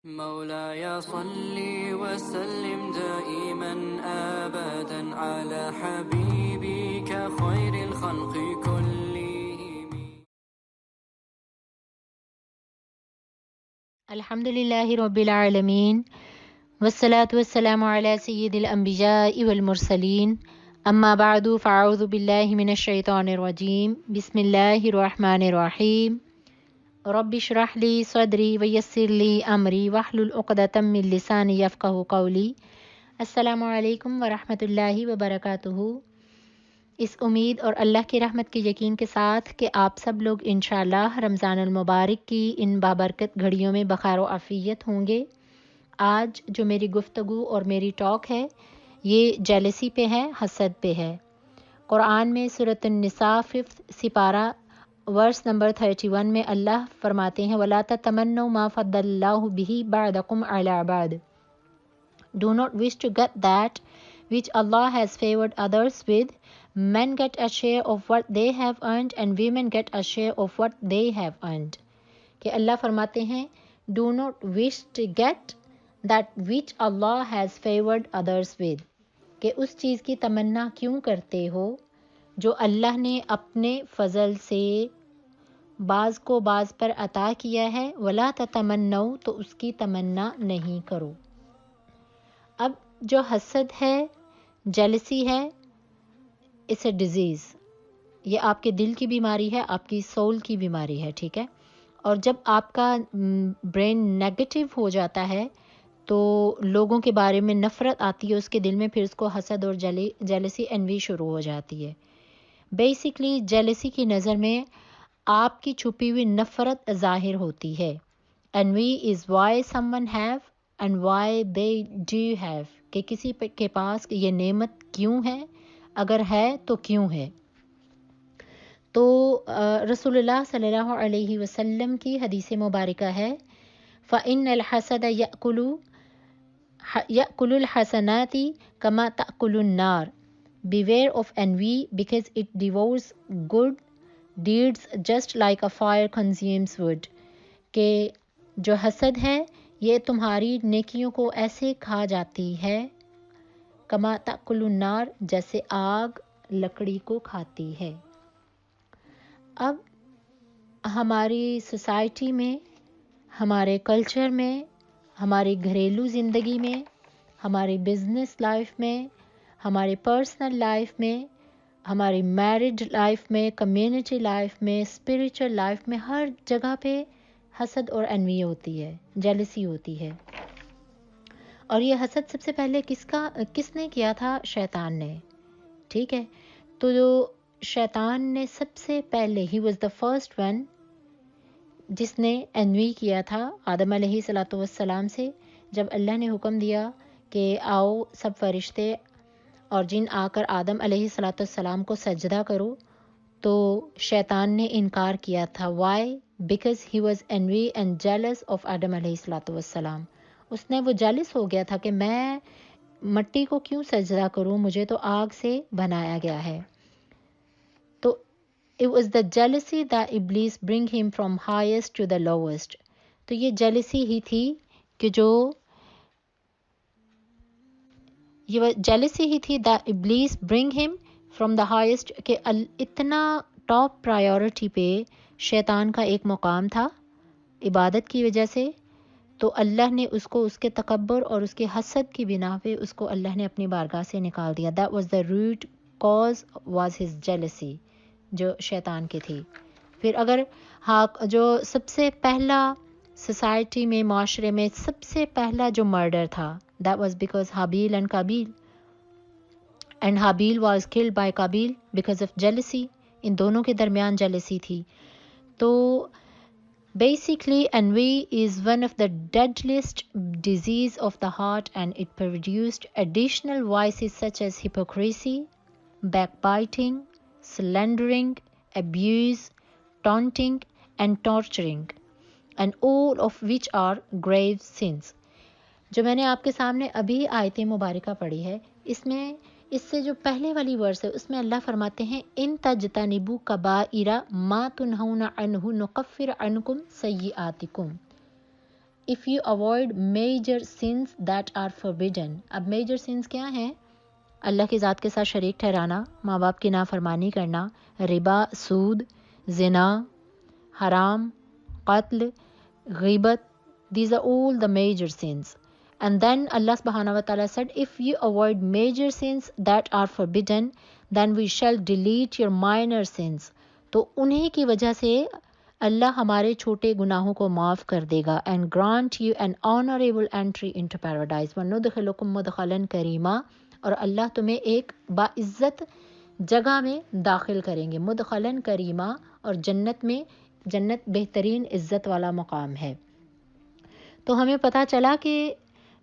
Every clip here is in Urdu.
مولاي صل وسلم دائما أبدا على حبيبك خير الخلق كلهم. الحمد لله رب العالمين والصلاة والسلام على سيد الأنبياء والمرسلين أما بعد فأعوذ بالله من الشيطان الرجيم بسم الله الرحمن الرحيم رب اشرح لي صدري ويسر لي أمري واحلل عقدة من لساني يفقهوا قولي. السلام علیکم ورحمۃ اللہ وبرکاتہ۔ اس امید اور اللہ کی رحمت کے یقین کے ساتھ کہ آپ سب لوگ انشاءاللہ رمضان المبارک کی ان بابرکت گھڑیوں میں بخیر و عافیت ہوں گے۔ آج جو میری گفتگو اور میری ٹاک ہے یہ جیلسی پہ ہے، حسد پہ ہے۔ قرآن میں سورۃ النساء 5 سپارہ ورس نمبر 31 میں اللہ فرماتے ہیں وَلَا تَتَمَنَّوْا مَا فَضَّلَ اللَّهُ بِهِ بَعْضَكُمْ عَلَىٰ بَعْضٍ. Do not wish to get that which Allah has favored others with. Men get a share of what they have earned and women get a share of what they have earned. کہ اللہ فرماتے ہیں do not wish to get that which Allah has favored others with. کہ اس چیز کی تمنا کیوں کرتے ہو جو اللہ نے اپنے فضل سے بعض کو بعض پر عطا کیا ہے، وَلَا تَتَمَنَّوْا تو اس کی تمنا نہیں کرو۔ اب جو حسد ہے، جیلسی ہے، اٹس اے ڈیزیز، یہ آپ کے دل کی بیماری ہے، آپ کی سول کی بیماری ہے، ٹھیک ہے۔ اور جب آپ کا برین نیگیٹو ہو جاتا ہے تو لوگوں کے بارے میں نفرت آتی ہے اس کے دل میں، پھر اس کو حسد اور جیلسی انوی شروع ہو جاتی ہے۔ بیسیکلی جیلسی کی نظر میں آپ کی چھپی ہوئی نفرت ظاہر ہوتی ہے۔ envy is why someone have and why they do have، کہ کسی کے پاس یہ نعمت کیوں ہے، اگر ہے تو کیوں ہے۔ تو رسول اللہ صلی اللہ علیہ وسلم کی حدیث مبارکہ ہے فَإِنَّ الْحَسَدَ يَأْكُلُ الْحَسَنَاتِ كَمَا تَأْكُلُ النَّارُ. Beware of envy because it devours good deeds just like a fire consumes wood. کہ جو حسد ہے یہ تمہاری نیکیوں کو ایسے کھا جاتی ہے کما تأکل النار، جیسے آگ لکڑی کو کھاتی ہے۔ اب ہماری سوسائٹی میں، ہمارے کلچر میں، ہماری گھریلو زندگی میں، ہماری بزنس لائف میں، ہمارے پرسنل لائف میں، ہماری میرڈ لائف میں، کمیونٹی لائف میں، اسپریچول لائف میں، ہر جگہ پہ حسد اور انوی ہوتی ہے، جیلسی ہوتی ہے۔ اور یہ حسد سب سے پہلے کس نے کیا تھا؟ شیطان نے، ٹھیک ہے۔ تو جو شیطان نے سب سے پہلے he was the first one جس نے انوی کیا تھا آدم علیہ الصلوۃ والسلام سے، جب اللہ نے حکم دیا کہ آؤ سب فرشتے اور جن آ کر آدم علیہ الصلوۃ والسلام کو سجدہ کرو، تو شیطان نے انکار کیا تھا۔ Why? Because he was envy and jealous of Adam علیہ الصلوۃ والسلام۔ اس نے وہ جیلس ہو گیا تھا کہ میں مٹی کو کیوں سجدہ کروں، مجھے تو آگ سے بنایا گیا ہے۔ تو it was the jealousy that Iblis bring him from highest to the lowest. تو یہ جیلسی ہی تھی کہ یہ جیلسی ہی تھی that Iblis bring him from the highest، کہ اتنا ٹاپ پرائیورٹی پہ شیطان کا ایک مقام تھا عبادت کی وجہ سے، تو اللہ نے اس کو اس کے تکبر اور اس کے حسد کی بنا پہ اس کو اللہ نے اپنی بارگاہ سے نکال دیا۔ that was the root cause was his jealousy، جو شیطان کی تھی۔ پھر اگر جو سب سے پہلا سوسائٹی میں، معاشرے میں سب سے پہلا جو مرڈر تھا that was because Habil and قابیل، and Habil was killed by قابیل because of jealousy، ان دونوں کے درمیان jealousy تھی۔ تو basically envy is one of the deadliest disease of the heart and it produced additional vices such as hypocrisy, backbiting, slandering, abuse, taunting and torturing, and all of which are grave sins۔ جو میں نے آپ کے سامنے ابھی آیت مبارکہ پڑھی ہے، اس سے جو پہلے والی ورس ہے اس میں اللہ فرماتے ہیں ان تجتنبوا کبائر ما تنہون عنہ نکفر عنکم سیئاتکم۔ if you avoid major sins that are forbidden. اب major sins کیا ہیں؟ اللہ کی ذات کے ساتھ شریک ٹھہرانا، ماں باپ کی نافرمانی کرنا، ربا، سود، زنا، حرام، قتل، غیبت. These are all the major sins. And then Allah subhanahu wa ta'ala said, if you avoid major sins that are forbidden, then we shall delete your minor sins. تو انہی کی وجہ سے اللہ ہمارے چھوٹے گناہوں کو معاف کر دے گا. And grant you an honorable entry into paradise. وَنُدْخِلُكُمْ مُدْخَلًا كَرِيمًا. اور اللہ تمہیں ایک باعزت جگہ میں داخل کریں گے. مدخلاً کریمہ. اور جنت بہترین عزت والا مقام ہے. تو ہمیں پتہ چلا کہ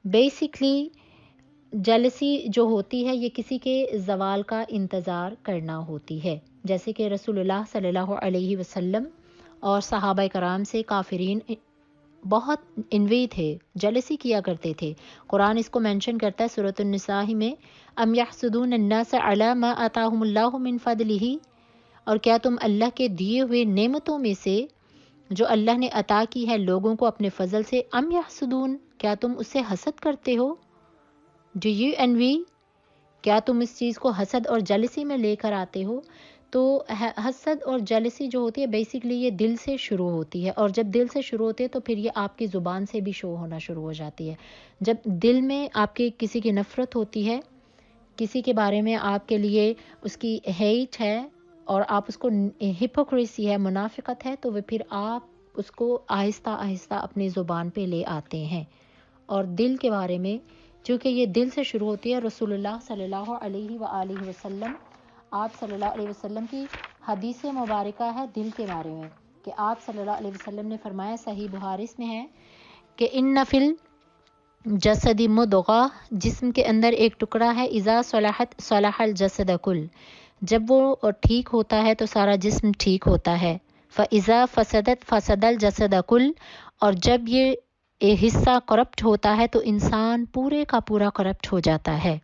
بیسکلی جیلسی جو ہوتی ہے یہ کسی کے زوال کا انتظار کرنا ہوتی ہے. جیسے کہ رسول اللہ صلی اللہ علیہ وسلم اور صحابہ کرام سے کافرین بہت انوی تھے، جیلسی کیا کرتے تھے. قرآن اس کو مینشن کرتا ہے سورۃ النساء میں، ام یحسدون الناس علی ما آتاہم اللہ من فضلہ. اور کیا تم اللہ کے دیے ہوئے نعمتوں میں سے جو اللہ نے عطا کی ہے لوگوں کو اپنے فضل سے، ام یحسدون، کیا تم اس سے حسد کرتے ہو؟ ڈو یو انوی، کیا تم اس چیز کو حسد اور جیلسی میں لے کر آتے ہو؟ تو حسد اور جیلسی جو ہوتی ہے بیسیکلی یہ دل سے شروع ہوتی ہے، اور جب دل سے شروع ہوتی ہے تو پھر یہ آپ کی زبان سے بھی شو ہونا شروع ہو جاتی ہے. جب دل میں آپ کے کسی کی نفرت ہوتی ہے، کسی کے بارے میں آپ کے لیے اس کی ہیٹ ہے اور آپ اس کو ہپوکریسی ہے، منافقت ہے، تو وہ پھر آپ اس کو آہستہ آہستہ اپنی زبان پہ لے آتے ہیں. اور دل کے بارے میں چونکہ یہ دل سے شروع ہوتی ہے، رسول اللہ صلی اللہ علیہ وآلہ وسلم، آپ صلی اللہ علیہ وسلم کی حدیث مبارکہ ہے دل کے بارے میں کہ آپ صلی اللہ علیہ وسلم نے فرمایا، صحیح بخاری میں ہے کہ ان فی الجسد مضغہ، جسم کے اندر ایک ٹکڑا ہے، اذا صلحت صلح الجسد کل، جب وہ ٹھیک ہوتا ہے تو سارا جسم ٹھیک ہوتا ہے. فاذا فسدت فسد الجسد کل، اور جب یہ حصہ کرپٹ ہوتا ہے تو انسان پورے کا پورا کرپٹ ہو جاتا ہے.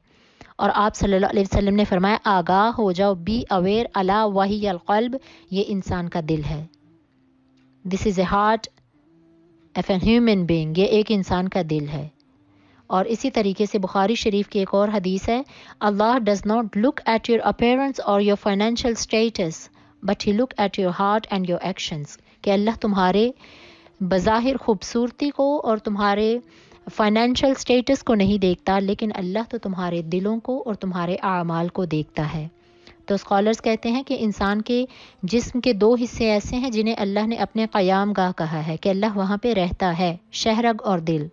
اور آپ صلی اللہ علیہ وسلم نے فرمایا، آگاہ ہو جاؤ، بی اویئر، الا وہی القلب، یہ انسان کا دل ہے. This is a heart of a human being, یہ ایک انسان کا دل ہے. اور اسی طریقے سے بخاری شریف کی ایک اور حدیث ہے، Allah does not look at your appearance اور your financial status but he look at your heart and your actions. کہ اللہ تمہارے بظاہر خوبصورتی کو اور تمہارے فائنینشیل اسٹیٹس کو نہیں دیکھتا، لیکن اللہ تو تمہارے دلوں کو اور تمہارے اعمال کو دیکھتا ہے. تو اسکالرز کہتے ہیں کہ انسان کے جسم کے دو حصے ایسے ہیں جنہیں اللہ نے اپنے قیام گاہ کہا ہے کہ اللہ وہاں پہ رہتا ہے، شہرگ اور دل.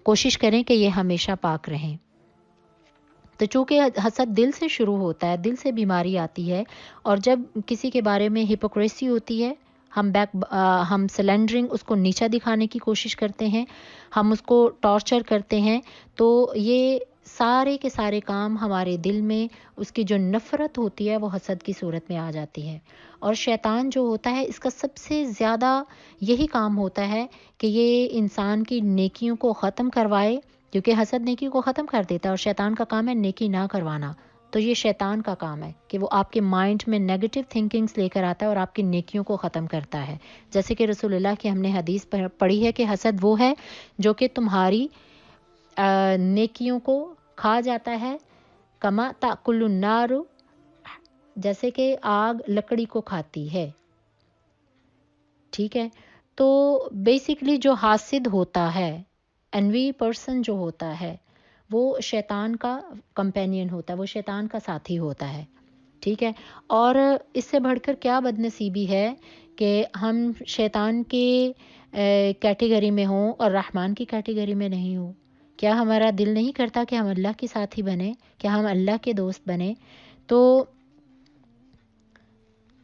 کوشش کریں کہ یہ ہمیشہ پاک رہیں. تو چونکہ حسد دل سے شروع ہوتا ہے، دل سے بیماری آتی ہے، اور جب کسی کے بارے میں ہپوکریسی ہوتی ہے، ہم سلینڈرنگ اس کو نیچا دکھانے کی کوشش کرتے ہیں، ہم اس کو ٹارچر کرتے ہیں، تو یہ سارے کے سارے کام ہمارے دل میں اس کی جو نفرت ہوتی ہے وہ حسد کی صورت میں آ جاتی ہے. اور شیطان جو ہوتا ہے اس کا سب سے زیادہ یہی کام ہوتا ہے کہ یہ انسان کی نیکیوں کو ختم کروائے، کیونکہ حسد نیکی کو ختم کر دیتا ہے اور شیطان کا کام ہے نیکی نہ کروانا. تو یہ شیطان کا کام ہے کہ وہ آپ کے مائنڈ میں نیگیٹو تھنکنگز لے کر آتا ہے اور آپ کی نیکیوں کو ختم کرتا ہے. جیسے کہ رسول اللہ کی ہم نے حدیث پڑھی ہے کہ حسد وہ ہے جو کہ تمہاری نیکیوں کو کھا جاتا ہے، کما تاکل النار، جیسے کہ آگ لکڑی کو کھاتی ہے. ٹھیک ہے، تو بیسیکلی جو حاسد ہوتا ہے، انوی پرسن جو ہوتا ہے، وہ شیطان کا کمپینین ہوتا ہے، وہ شیطان کا ساتھی ہوتا ہے. ٹھیک ہے، اور اس سے بڑھ کر کیا بدنصیبی ہے کہ ہم شیطان کے کیٹیگری میں ہوں اور رحمان کی کیٹیگری میں نہیں ہوں. کیا ہمارا دل نہیں کرتا کہ ہم اللہ کے ساتھی بنیں، کیا ہم اللہ کے دوست بنیں؟ تو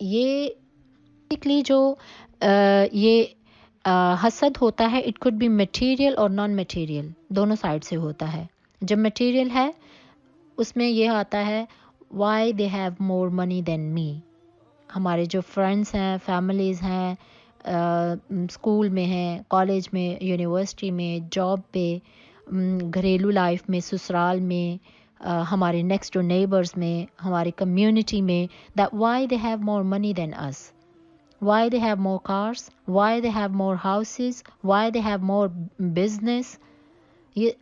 یہ بیسیکلی جو یہ حسد ہوتا ہے، اٹ کوڈ بی میٹیریل اور نان میٹیریل، دونوں سائڈ سے ہوتا ہے. جب میٹیریل ہے اس میں یہ آتا ہے Y they have more money دین می. ہمارے جو فرینڈس ہیں، فیملیز ہیں، اسکول میں ہیں، کالج میں، یونیورسٹی میں، جاب پہ، گھریلو لائف میں، سسرال میں، ہمارے نیکسٹ ڈور نیبرز میں، ہماری کمیونٹی میں، that why they have more money than us. why they have more cars, why they have more houses, why they have more business,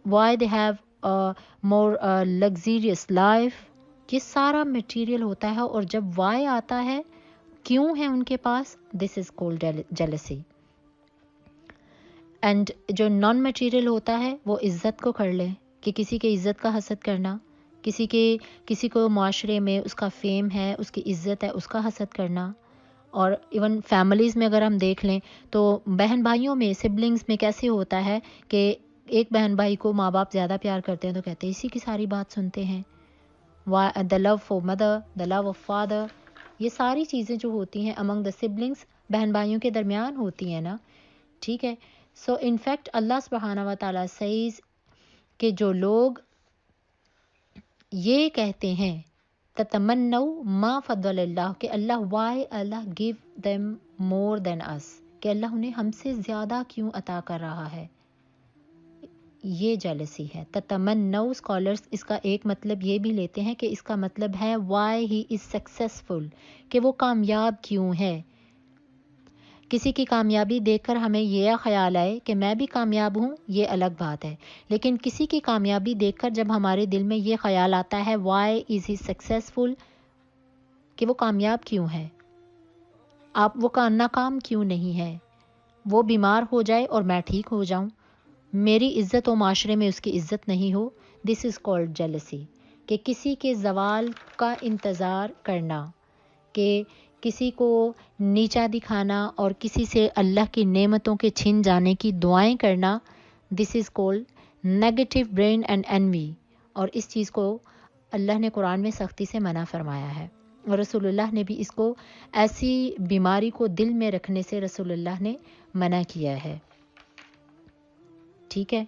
why they have more luxurious life. یہ سارا مٹیریل ہوتا ہے، اور جب why آتا ہے، کیوں ہے ان کے پاس، this is called jealousy. And جو نان مٹیریل ہوتا ہے وہ عزت کو کر لے، کہ کسی کے عزت کا حسد کرنا، کسی کو معاشرے میں اس کا فیم ہے، اس کی عزت ہے، اس کا حسد کرنا. اور ایون فیملیز میں اگر ہم دیکھ لیں تو بہن بھائیوں میں، سبلنگز میں کیسے ہوتا ہے کہ ایک بہن بھائی کو ماں باپ زیادہ پیار کرتے ہیں تو کہتے ہیں اسی کی ساری بات سنتے ہیں. The love for mother, the love of father, یہ ساری چیزیں جو ہوتی ہیں امنگ دا سبلنگس، بہن بھائیوں کے درمیان ہوتی ہیں نا. ٹھیک ہے. سو ان فیکٹ اللہ سبحانہ و تعالیٰ سیز کہ جو لوگ یہ کہتے ہیں تتمنو ما فضل اللہ، کہ اللہ وائی اللہ گیو دیم مور دین اس، کہ اللہ انہیں ہم سے زیادہ کیوں عطا کر رہا ہے، یہ جیلسی ہے. تتمنو اسکالرس اس کا ایک مطلب یہ بھی لیتے ہیں کہ اس کا مطلب ہے وائی ہی از سکسیسفل، کہ وہ کامیاب کیوں ہے. کسی کی کامیابی دیکھ کر ہمیں یہ خیال آئے کہ میں بھی کامیاب ہوں، یہ الگ بات ہے. لیکن کسی کی کامیابی دیکھ کر جب ہمارے دل میں یہ خیال آتا ہے وائی از ہی سکسیسفل، کہ وہ کامیاب کیوں ہے، وہ ناکام کیوں نہیں ہے، وہ بیمار ہو جائے اور میں ٹھیک ہو جاؤں، میری عزت و معاشرے میں اس کی عزت نہیں ہو، دس از کالڈ جیلسی. کہ کسی کے زوال کا انتظار کرنا، کہ کسی کو نیچا دکھانا اور کسی سے اللہ کی نعمتوں کے چھن جانے کی دعائیں کرنا، this is called negative brain and envy. اور اس چیز کو اللہ نے قرآن میں سختی سے منع فرمایا ہے، اور رسول اللہ نے بھی اس کو، ایسی بیماری کو دل میں رکھنے سے رسول اللہ نے منع کیا ہے. ٹھیک ہے.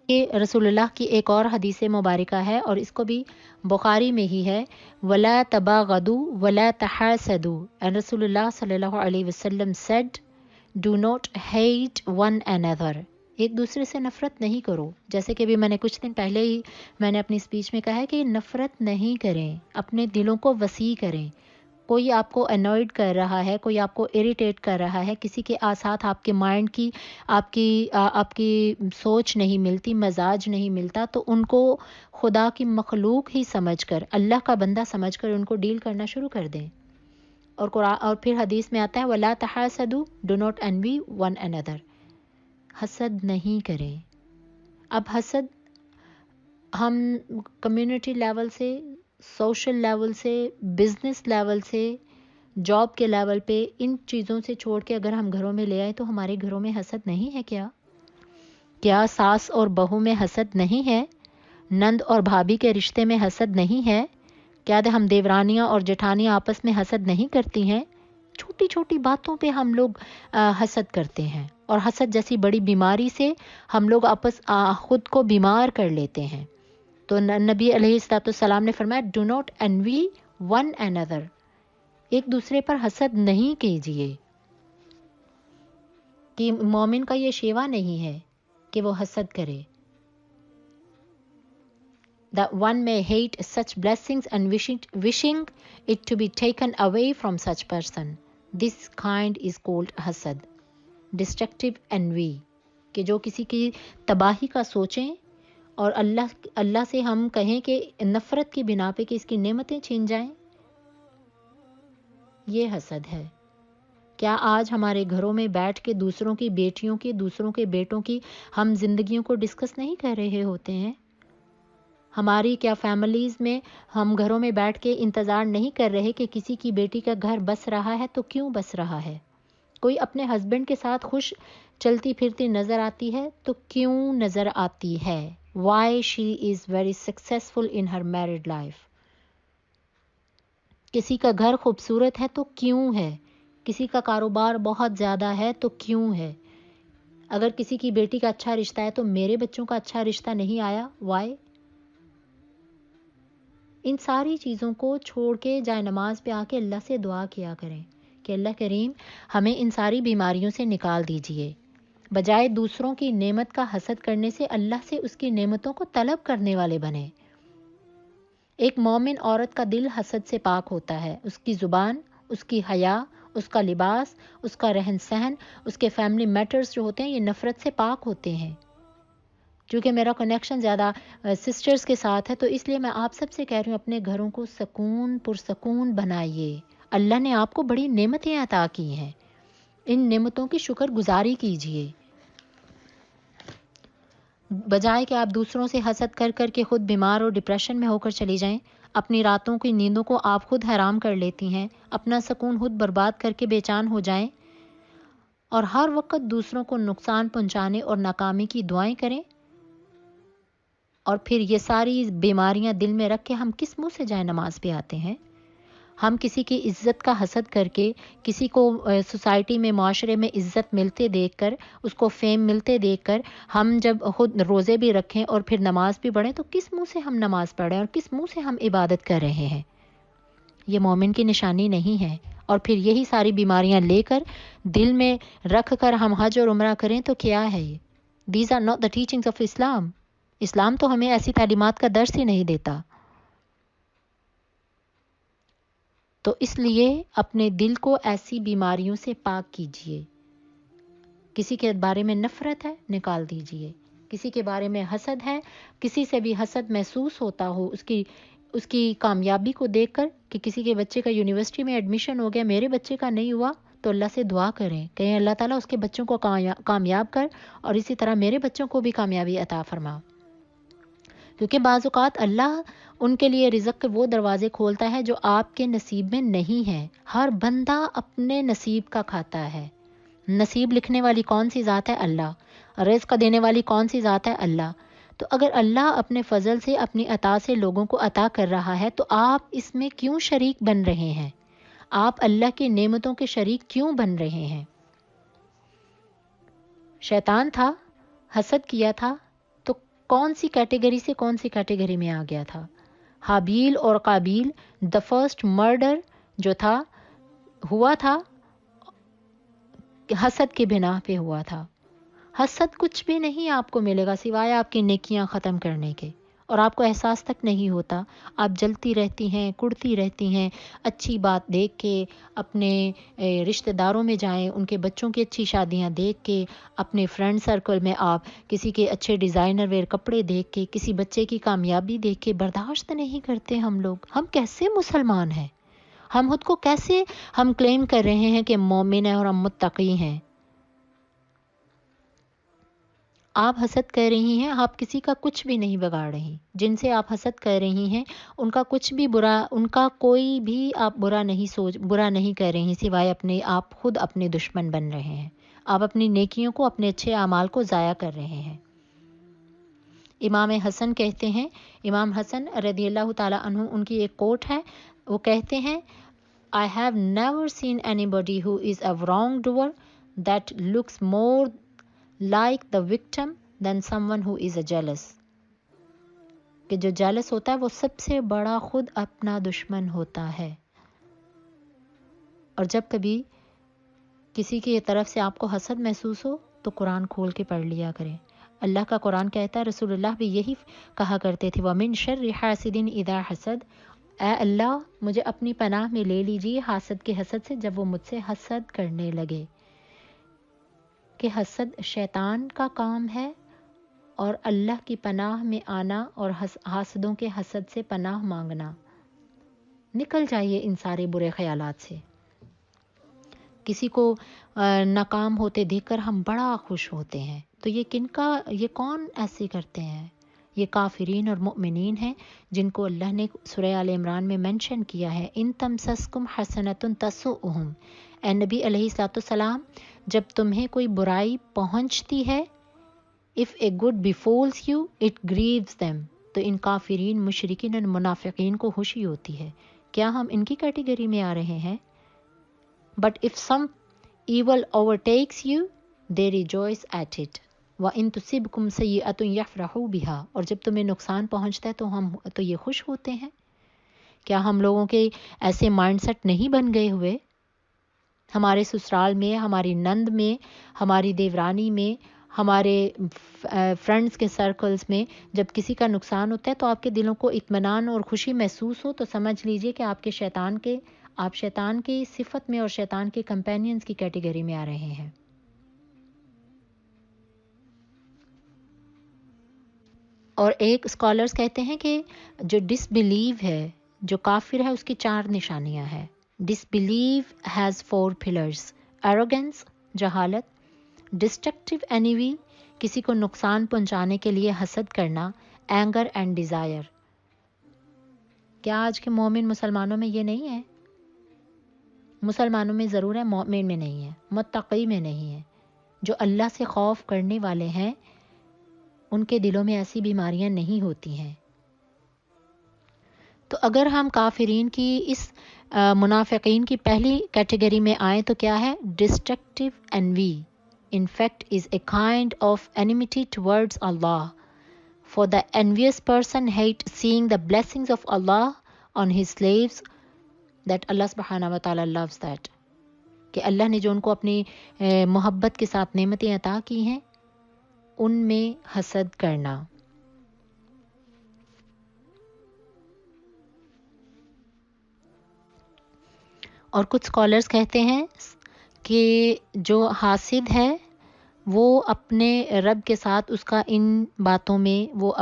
یہ رسول اللہ کی ایک اور حدیث مبارکہ ہے، اور اس کو بھی بخاری میں ہی ہے، وَلَا تَبَاغَضُوا وَلَا تَحَاسَدُوا. And رسول اللہ صلی اللہ علیہ وسلم said, do not hate one another. ایک دوسرے سے نفرت نہیں کرو. جیسے کہ بھی میں نے کچھ دن پہلے ہی میں نے اپنی اسپیچ میں کہا ہے کہ نفرت نہیں کریں، اپنے دلوں کو وسیع کریں. کوئی آپ کو انوائڈ کر رہا ہے، کوئی آپ کو اریٹیٹ کر رہا ہے، کسی کے ساتھ آپ کے مائنڈ کی آپ کی سوچ نہیں ملتی، مزاج نہیں ملتا، تو ان کو خدا کی مخلوق ہی سمجھ کر، اللہ کا بندہ سمجھ کر ان کو ڈیل کرنا شروع کر دیں. اور قرآن اور پھر حدیث میں آتا ہے وَلَا تَحَاسَدُوا, do not envy one another. حسد نہیں کریں. اب حسد ہم کمیونٹی لیول سے، سوشل لیول سے، بزنس لیول سے، جاب کے لیول پہ، ان چیزوں سے چھوڑ کے اگر ہم گھروں میں لے آئے تو ہمارے گھروں میں حسد نہیں ہے کیا ساس اور بہو میں حسد نہیں ہے؟ نند اور بھابھی کے رشتے میں حسد نہیں ہے کیا؟ ہم دیورانیاں اور جٹھانیاں آپس میں حسد نہیں کرتی ہیں؟ چھوٹی چھوٹی باتوں پہ ہم لوگ حسد کرتے ہیں، اور حسد جیسی بڑی بیماری سے ہم لوگ خود کو بیمار کر لیتے ہیں. تو نبی علیہ السلام نے فرمایا do not Anvi one another. ایک دوسرے پر حسد نہیں کیجیے. کہ مومن کا یہ شیوا نہیں ہے کہ وہ حسد کرے. That one may hate such blessings and wishing it to be taken away from such person. This kind is called hasad, destructive envy. کہ جو کسی کی تباہی کا سوچیں اور اللہ سے ہم کہیں کہ نفرت کی بنا پہ کہ اس کی نعمتیں چھین جائیں، یہ حسد ہے. کیا آج ہمارے گھروں میں بیٹھ کے دوسروں کی بیٹیوں کی، دوسروں کے بیٹوں کی ہم زندگیوں کو ڈسکس نہیں کر رہے ہوتے ہیں؟ ہماری کیا فیملیز میں ہم گھروں میں بیٹھ کے انتظار نہیں کر رہے کہ کسی کی بیٹی کا گھر بس رہا ہے تو کیوں بس رہا ہے؟ کوئی اپنے ہسبینڈ کے ساتھ خوش چلتی پھرتی نظر آتی ہے تو کیوں نظر آتی ہے؟ Why she is very successful in her married life. کسی کا گھر خوبصورت ہے تو کیوں ہے؟ کسی کا کاروبار بہت زیادہ ہے تو کیوں ہے؟ اگر کسی کی بیٹی کا اچھا رشتہ ہے تو میرے بچوں کا اچھا رشتہ نہیں آیا، why؟ ان ساری چیزوں کو چھوڑ کے جائے نماز پہ آ کے اللہ سے دعا کیا کریں کہ اللہ کریم ہمیں ان ساری بیماریوں سے نکال دیجئے. بجائے دوسروں کی نعمت کا حسد کرنے سے اللہ سے اس کی نعمتوں کو طلب کرنے والے بنیں. ایک مومن عورت کا دل حسد سے پاک ہوتا ہے. اس کی زبان، اس کی حیا اس کا لباس، اس کا رہن سہن، اس کے فیملی میٹرز جو ہوتے ہیں یہ نفرت سے پاک ہوتے ہیں. چونکہ میرا کنیکشن زیادہ سسٹرز کے ساتھ ہے تو اس لیے میں آپ سب سے کہہ رہی ہوں اپنے گھروں کو سکون پرسکون بنائیے. اللہ نے آپ کو بڑی نعمتیں عطا کی ہیں، ان نعمتوں کی شکر گزاری کیجیے. بجائے کہ آپ دوسروں سے حسد کر کر کے خود بیمار اور ڈپریشن میں ہو کر چلی جائیں، اپنی راتوں کی نیندوں کو آپ خود حرام کر لیتی ہیں، اپنا سکون خود برباد کر کے بے چین ہو جائیں اور ہر وقت دوسروں کو نقصان پہنچانے اور ناکامی کی دعائیں کریں، اور پھر یہ ساری بیماریاں دل میں رکھ کے ہم کس منہ سے جائیں نماز پہ آتے ہیں؟ ہم کسی کی عزت کا حسد کر کے، کسی کو سوسائٹی میں معاشرے میں عزت ملتے دیکھ کر، اس کو فیم ملتے دیکھ کر ہم جب خود روزے بھی رکھیں اور پھر نماز بھی پڑھیں تو کس منہ سے ہم نماز پڑھیں اور کس منہ سے ہم عبادت کر رہے ہیں؟ یہ مومن کی نشانی نہیں ہے. اور پھر یہی ساری بیماریاں لے کر دل میں رکھ کر ہم حج اور عمرہ کریں تو کیا ہے یہ؟ These are not the teachings of Islam. اسلام تو ہمیں ایسی تعلیمات کا درس ہی نہیں دیتا. تو اس لیے اپنے دل کو ایسی بیماریوں سے پاک کیجیے. کسی کے بارے میں نفرت ہے نکال دیجیے، کسی کے بارے میں حسد ہے، کسی سے بھی حسد محسوس ہوتا ہو اس کی کامیابی کو دیکھ کر کہ کسی کے بچے کا یونیورسٹی میں ایڈمیشن ہو گیا، میرے بچے کا نہیں ہوا، تو اللہ سے دعا کریں، کہیں اللہ تعالیٰ اس کے بچوں کو کامیاب کر اور اسی طرح میرے بچوں کو بھی کامیابی عطا فرما. کیونکہ بعض اوقات اللہ ان کے لیے رزق کے وہ دروازے کھولتا ہے جو آپ کے نصیب میں نہیں ہیں. ہر بندہ اپنے نصیب کا کھاتا ہے. نصیب لکھنے والی کون سی ذات ہے؟ اللہ. رزق دینے والی کون سی ذات ہے؟ اللہ. تو اگر اللہ اپنے فضل سے اپنی عطا سے لوگوں کو عطا کر رہا ہے تو آپ اس میں کیوں شریک بن رہے ہیں؟ آپ اللہ کی نعمتوں کے شریک کیوں بن رہے ہیں؟ شیطان تھا، حسد کیا تھا تو کون سی کیٹیگری سے کون سی کیٹیگری میں آ گیا تھا؟ حابیل اور قابیل، دا فرسٹ مرڈر جو تھا ہوا تھا حسد کے بنا پہ ہوا تھا. حسد کچھ بھی نہیں آپ کو ملے گا سوائے آپ کی نیکیاں ختم کرنے کے، اور آپ کو احساس تک نہیں ہوتا. آپ جلتی رہتی ہیں، کڑتی رہتی ہیں. اچھی بات دیکھ کے اپنے رشتہ داروں میں جائیں، ان کے بچوں کی اچھی شادیاں دیکھ کے، اپنے فرینڈ سرکل میں آپ کسی کے اچھے ڈیزائنر ویئر کپڑے دیکھ کے، کسی بچے کی کامیابی دیکھ کے برداشت نہیں کرتے ہم لوگ. ہم کیسے مسلمان ہیں؟ ہم خود کو کیسے ہم کلیم کر رہے ہیں کہ مومن ہیں اور ہم متقی ہیں؟ آپ حسد کر رہی ہیں، آپ کسی کا کچھ بھی نہیں بگاڑ رہی. جن سے آپ حسد کر رہی ہیں ان کا کچھ بھی برا، ان کا کوئی بھی آپ برا نہیں کر رہی سوائے اپنے، آپ خود اپنے دشمن بن رہے ہیں. آپ اپنی نیکیوں کو، اپنے اچھے اعمال کو ضائع کر رہے ہیں. امام حسن کہتے ہیں، امام حسن رضی اللہ تعالیٰ عنہ، ان کی ایک کوٹ ہے، وہ کہتے ہیں I have never seen anybody who is a wrongdoer that looks more like the victim than someone who is a jealous. کہ جو jealous ہوتا ہے وہ سب سے بڑا خود اپنا دشمن ہوتا ہے. اور جب کبھی کسی کی طرف سے آپ کو حسد محسوس ہو تو قرآن کھول کے پڑھ لیا کریں. اللہ کا قرآن کہتا ہے، رسول اللہ بھی یہی کہا کرتے تھے، وَمِن شَرِّ حَاسِدٍ إِذَا حَسَدَ، اے اللہ مجھے اپنی پناہ میں لے لیجیے حاسد کے حسد سے جب وہ مجھ سے حسد کرنے لگے. کہ حسد شیطان کا کام ہے، اور اللہ کی پناہ میں آنا اور حاسدوں کے حسد سے پناہ مانگنا. نکل جائیے ان سارے برے خیالات سے. کسی کو ناکام ہوتے دیکھ کر ہم بڑا خوش ہوتے ہیں، تو یہ کون ایسے کرتے ہیں؟ یہ کافرین اور مؤمنین ہیں جن کو اللہ نے سورہ آل عمران میں منشن کیا ہے، ان تمسسکم حسنۃ تسؤہم. اے نبی علیہ الصلوۃ والسلام، جب تمہیں کوئی برائی پہنچتی ہے، if a good befalls you it grieves them، تو ان کافرین، مشرکین اور منافقین کو خوشی ہوتی ہے. کیا ہم ان کی کیٹیگری میں آ رہے ہیں؟ But if some evil overtakes you they rejoice at it وَإِن تُصِبْكُمْ سَيِّئَةٌ يَفْرَحُوا بِهَا. اور جب تمہیں نقصان پہنچتا ہے تو یہ خوش ہوتے ہیں. کیا ہم لوگوں کے ایسے مائنڈ سیٹ نہیں بن گئے ہوئے؟ ہمارے سسرال میں، ہماری نند میں، ہماری دیورانی میں، ہمارے فرینڈز کے سرکلز میں جب کسی کا نقصان ہوتا ہے تو آپ کے دلوں کو اطمینان اور خوشی محسوس ہو تو سمجھ لیجئے کہ آپ کے شیطان کے آپ شیطان کی صفت میں اور شیطان کے کمپینینز کی کیٹیگری میں آ رہے ہیں۔ اور ایک اسکالرز کہتے ہیں کہ جو ڈس بلیو ہے، جو کافر ہے، اس کی 4 نشانیاں ہیں۔ ڈس بلیو ہیز 4 پلرز: ایروگنس، جہالت، ڈسٹرکٹیو اینیوی، کسی کو نقصان پہنچانے کے لیے حسد کرنا، اینگر اینڈ ڈیزائر۔ کیا آج کے مومن مسلمانوں میں یہ نہیں ہے؟ مسلمانوں میں ضرور ہے، مومن میں نہیں ہے، متقی میں نہیں ہے۔ جو اللہ سے خوف کرنے والے ہیں ان کے دلوں میں ایسی بیماریاں نہیں ہوتی ہیں۔ تو اگر ہم کافرین کی اس منافقین کی پہلی کیٹیگری میں آئیں تو کیا ہے؟ Destructive envy in fact is a kind of enmity towards Allah, for the envious person hate seeing the blessings of Allah on his slaves, that Allah subhanahu wa ta'ala loves that، کہ اللہ نے جو ان کو اپنی محبت کے ساتھ نعمتیں عطا کی ہیں ان میں حسد کرنا۔ اور کچھ اسکالرز کہتے ہیں کہ جو حاسد ہے وہ اپنے رب کے ساتھ اس کا ان باتوں میں وہ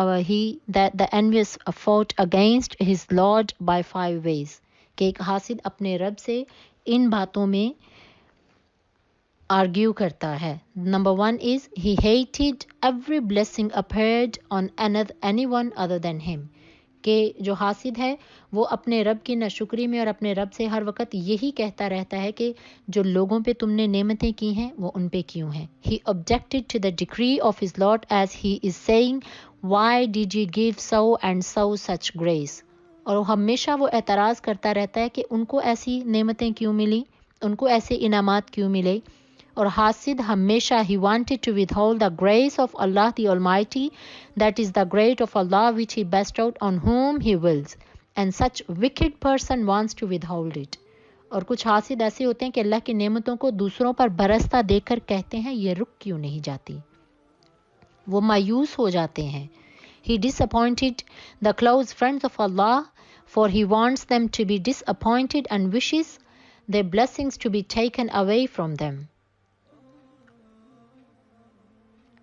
the envious fought against his Lord by 5 ways، کہ ایک حاسد اپنے رب سے ان باتوں میں آرگیو کرتا ہے۔ Number 1 is he hated every blessing appeared on anyone other than him، کہ جو حاسد ہے وہ اپنے رب کی ناشکری میں اور اپنے رب سے ہر وقت یہی کہتا رہتا ہے کہ جو لوگوں پہ تم نے نعمتیں کی ہیں وہ ان پہ کیوں ہیں۔ He objected to the decree of his Lord as he is saying, why did you give so and so such grace؟ اور ہمیشہ وہ اعتراض کرتا رہتا ہے کہ ان کو ایسی نعمتیں کیوں ملی، ان کو ایسے انعامات کیوں ملے۔ اور حاسد ہمیشہ he wanted to withhold the grace of Allah the Almighty, that is the grace of Allah which he bestowed on whom he wills, and such wicked person wants to withhold it۔ اور کچھ حاسد ایسے ہوتے ہیں کہ اللہ کی نعمتوں کو دوسروں پر برستا دیکھ کر کہتے ہیں یہ رک کیوں نہیں جاتی، وہ مایوس ہو جاتے ہیں۔ He disappointed the close friends of Allah, for he wants them to be disappointed and wishes their blessings to be taken away from them۔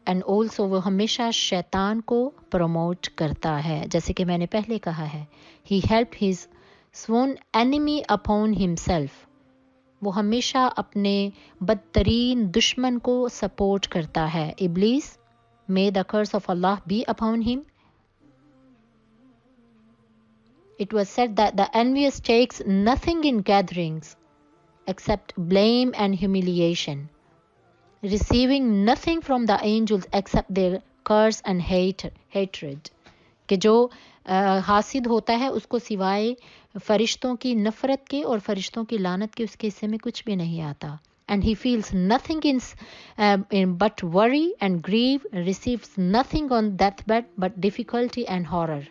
And also وہ ہمیشہ شیطان کو پروموٹ کرتا ہے، جیسے کہ میں نے پہلے کہا ہے۔ ہی ہیلپ ہز سون اینیمی اپون ہمسیلف، وہ ہمیشہ اپنے بدترین دشمن کو سپورٹ کرتا ہے۔ ابلیس، may the curse of Allah be upon him۔ It was said that the envious takes nothing in gatherings except blame and humiliation, receiving nothing from the angels except their curse and hatred، کہ جو حاسد ہوتا ہے اس کو سوائے فرشتوں کی نفرت کے اور فرشتوں کی لعنت کے اس کے حصے میں کچھ بھی نہیں آتا۔ and he feels nothing in but worry and grief, receives nothing on deathbed but difficulty and horror،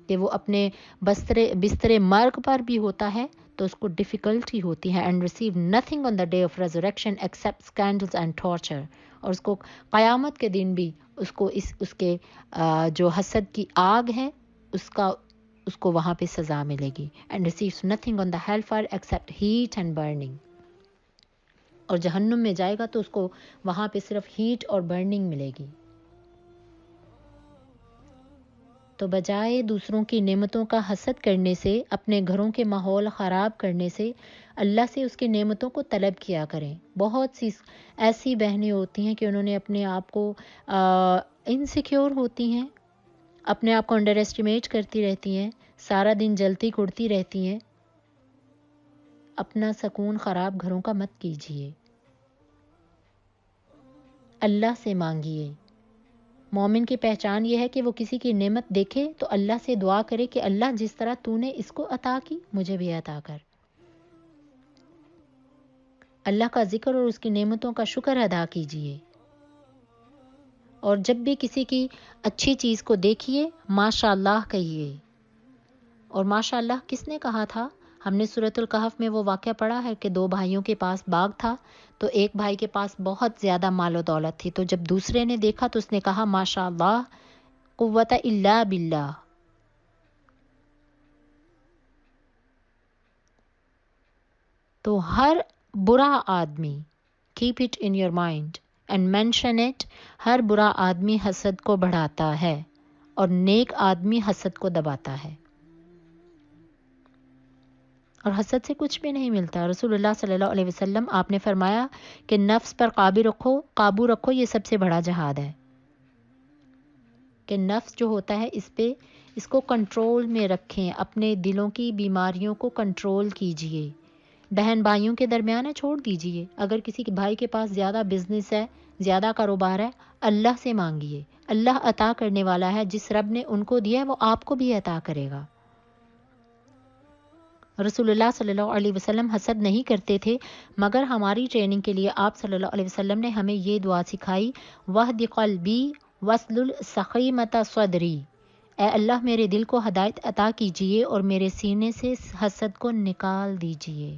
کہ وہ اپنے بستر مرگ پر بھی ہوتا ہے تو اس کو ڈیفیکلٹی ہوتی ہے، and receive nothing on the day of resurrection accept scandals and torture, اور اس کو قیامت کے دن بھی اس کو اس کے جو حسد کی آگ ہے اس کو وہاں پہ سزا ملے گی۔ And receives nothing on the hell fire except heat and burning, اور جہنم میں جائے گا تو اس کو وہاں پہ صرف ہیٹ اور برننگ ملے گی۔ تو بجائے دوسروں کی نعمتوں کا حسد کرنے سے، اپنے گھروں کے ماحول خراب کرنے سے، اللہ سے اس کی نعمتوں کو طلب کیا کریں۔ بہت سی ایسی بہنیں ہوتی ہیں کہ انہوں نے اپنے آپ کو انسیکیور ہوتی ہیں، اپنے آپ کو انڈر ایسٹیمیٹ کرتی رہتی ہیں، سارا دن جلتی کڑتی رہتی ہیں۔ اپنا سکون خراب گھروں کا مت کیجیے، اللہ سے مانگیے۔ مومن کی پہچان یہ ہے کہ وہ کسی کی نعمت دیکھے تو اللہ سے دعا کرے کہ اللہ جس طرح تو نے اس کو عطا کی مجھے بھی عطا کر۔ اللہ کا ذکر اور اس کی نعمتوں کا شکر ادا کیجیے، اور جب بھی کسی کی اچھی چیز کو دیکھیے ماشاء اللہ کہیے۔ اور ماشاء اللہ کس نے کہا تھا؟ ہم نے سورۃ الکہف میں وہ واقعہ پڑھا ہے کہ 2 بھائیوں کے پاس باغ تھا، تو ایک بھائی کے پاس بہت زیادہ مال و دولت تھی، تو جب دوسرے نے دیکھا تو اس نے کہا ماشاء اللہ قوت الا باللہ۔ تو ہر برا آدمی، keep it in your mind and mention it، ہر برا آدمی حسد کو بڑھاتا ہے اور نیک آدمی حسد کو دباتا ہے، اور حسد سے کچھ بھی نہیں ملتا۔ رسول اللہ صلی اللہ علیہ وسلم آپ نے فرمایا کہ نفس پر قابو رکھو، یہ سب سے بڑا جہاد ہے، کہ نفس جو ہوتا ہے اس کو کنٹرول میں رکھیں، اپنے دلوں کی بیماریوں کو کنٹرول کیجئے۔ بہن بھائیوں کے درمیان ہے، چھوڑ دیجئے، اگر کسی کے بھائی کے پاس زیادہ بزنس ہے، زیادہ کاروبار ہے، اللہ سے مانگیے، اللہ عطا کرنے والا ہے، جس رب نے ان کو دیا ہے وہ آپ کو بھی عطا کرے گا۔ رسول اللہ صلی اللہ علیہ وسلم حسد نہیں کرتے تھے، مگر ہماری ٹریننگ کے لیے آپ صلی اللہ علیہ وسلم نے ہمیں یہ دعا سکھائی، وَاہْدِ قَلْبِي وَاسْلُلْ سَخِیمَةَ صَدْرِی، اے اللہ میرے دل کو ہدایت عطا کیجئے اور میرے سینے سے حسد کو نکال دیجئے۔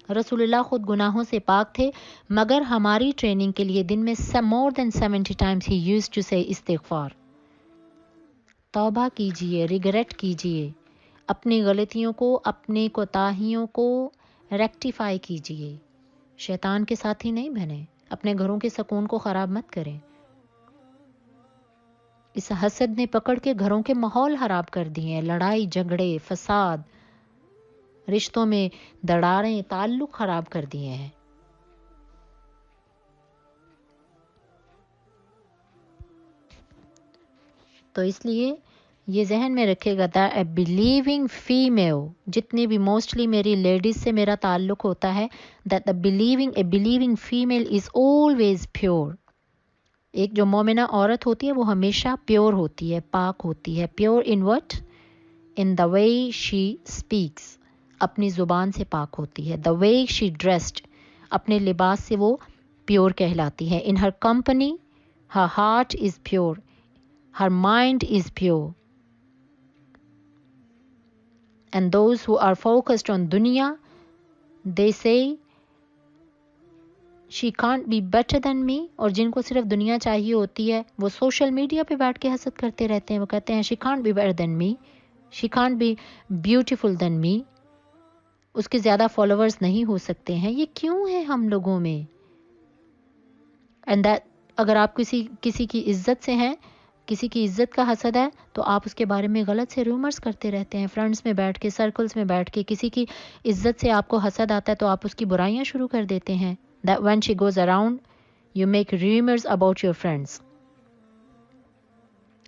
رسول اللہ خود گناہوں سے پاک تھے، مگر ہماری ٹریننگ کے لیے دن میں more than 70 times he used to say استغفار، توبہ کیجئے، ریگریٹ کیجئے، اپنی غلطیوں کو، اپنی کوتاہیوں کو ریکٹیفائی کیجئے، شیطان کے ساتھی نہیں بنیں، اپنے گھروں کے سکون کو خراب مت کریں۔ اس حسد نے پکڑ کے گھروں کے ماحول خراب کر دیے ہیں، لڑائی جھگڑے، فساد، رشتوں میں دراڑیں، تعلق خراب کر دیے ہیں۔ تو اس لیے یہ ذہن میں رکھے گا تھا، اے بلیونگ فیمیل، جتنی بھی موسٹلی میری لیڈیز سے میرا تعلق ہوتا ہے، that a believing female is always pure۔ ایک جو مومنہ عورت ہوتی ہے وہ ہمیشہ پیور ہوتی ہے، پاک ہوتی ہے۔ Pure in what؟ in the way she speaks، اپنی زبان سے پاک ہوتی ہے۔ the way she dressed، اپنے لباس سے وہ پیور کہلاتی ہے۔ in her company her heart is pure، her mind is pure۔ and those who are focused on dunya, they say she can't be better than me، اور جن کو صرف دنیا چاہیے ہوتی ہے وہ سوشل میڈیا پہ بیٹھ کے حسد کرتے رہتے ہیں، وہ کہتے ہیں she can't be better than me، she can't be beautiful than me، اس کے زیادہ فالوورز نہیں ہو سکتے ہیں۔ یہ کیوں ہے ہم لوگوں میں؟ and that اگر آپ کسی کی عزت سے ہیں، کسی کی عزت کا حسد ہے، تو آپ اس کے بارے میں غلط سے رومرز کرتے رہتے ہیں، فرینڈس میں بیٹھ کے، سرکلز میں بیٹھ کے، کسی کی عزت سے آپ کو حسد آتا ہے تو آپ اس کی برائیاں شروع کر دیتے ہیں۔ that when she goes around you make rumors about your friends۔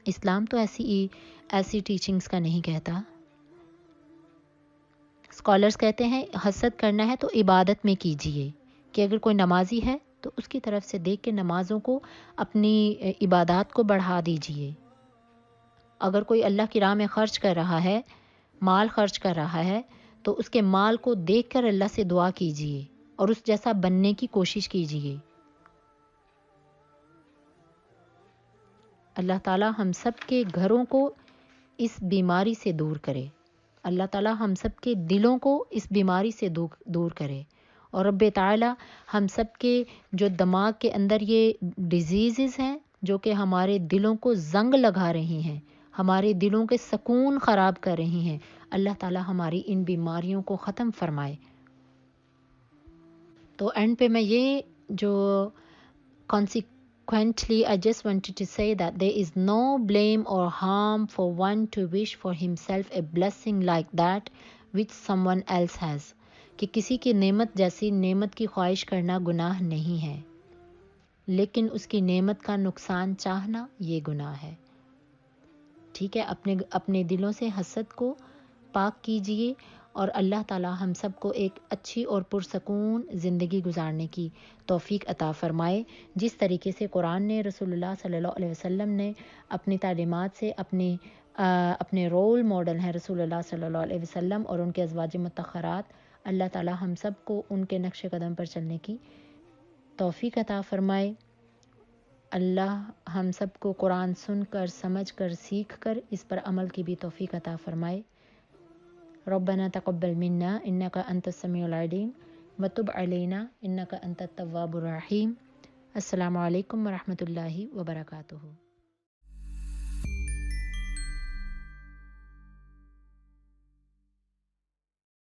اسلام تو ایسی ٹیچنگز کا نہیں کہتا۔ اسکالرز کہتے ہیں حسد کرنا ہے تو عبادت میں کیجئے، کہ اگر کوئی نمازی ہے تو اس کی طرف سے دیکھ کے نمازوں کو، اپنی عبادات کو بڑھا دیجئے۔ اگر کوئی اللہ کی راہ میں خرچ کر رہا ہے، مال خرچ کر رہا ہے، تو اس کے مال کو دیکھ کر اللہ سے دعا کیجئے اور اس جیسا بننے کی کوشش کیجئے۔ اللہ تعالی ہم سب کے گھروں کو اس بیماری سے دور کرے، اللہ تعالی ہم سب کے دلوں کو اس بیماری سے دور کرے، اور رب تعالی ہم سب کے جو دماغ کے اندر یہ ڈیزیزز ہیں جو کہ ہمارے دلوں کو زنگ لگا رہی ہیں، ہمارے دلوں کے سکون خراب کر رہی ہیں، اللہ تعالی ہماری ان بیماریوں کو ختم فرمائے۔ تو اینڈ پہ میں یہ جو consequently I just wanted to say that there is no blame or harm for one to wish for himself a blessing like that which someone else has، کہ کسی کی نعمت جیسی نعمت کی خواہش کرنا گناہ نہیں ہے، لیکن اس کی نعمت کا نقصان چاہنا یہ گناہ ہے۔ ٹھیک ہے، اپنے دلوں سے حسد کو پاک کیجئے، اور اللہ تعالی ہم سب کو ایک اچھی اور پرسکون زندگی گزارنے کی توفیق عطا فرمائے، جس طریقے سے قرآن نے، رسول اللہ صلی اللہ علیہ وسلم نے اپنی تعلیمات سے، اپنے رول ماڈل ہیں رسول اللہ صلی اللہ علیہ وسلم اور ان کے ازواج مطہرات، اللہ تعالی ہم سب کو ان کے نقش قدم پر چلنے کی توفیق عطا فرمائے۔ اللہ ہم سب کو قرآن سن کر، سمجھ کر، سیکھ کر اس پر عمل کی بھی توفیق عطا فرمائے۔ ربنا تقبل منا انک انت السمیع العلیم وتب علینا انک انت التواب الرحیم۔ السلام علیکم ورحمۃ اللہ وبرکاتہ۔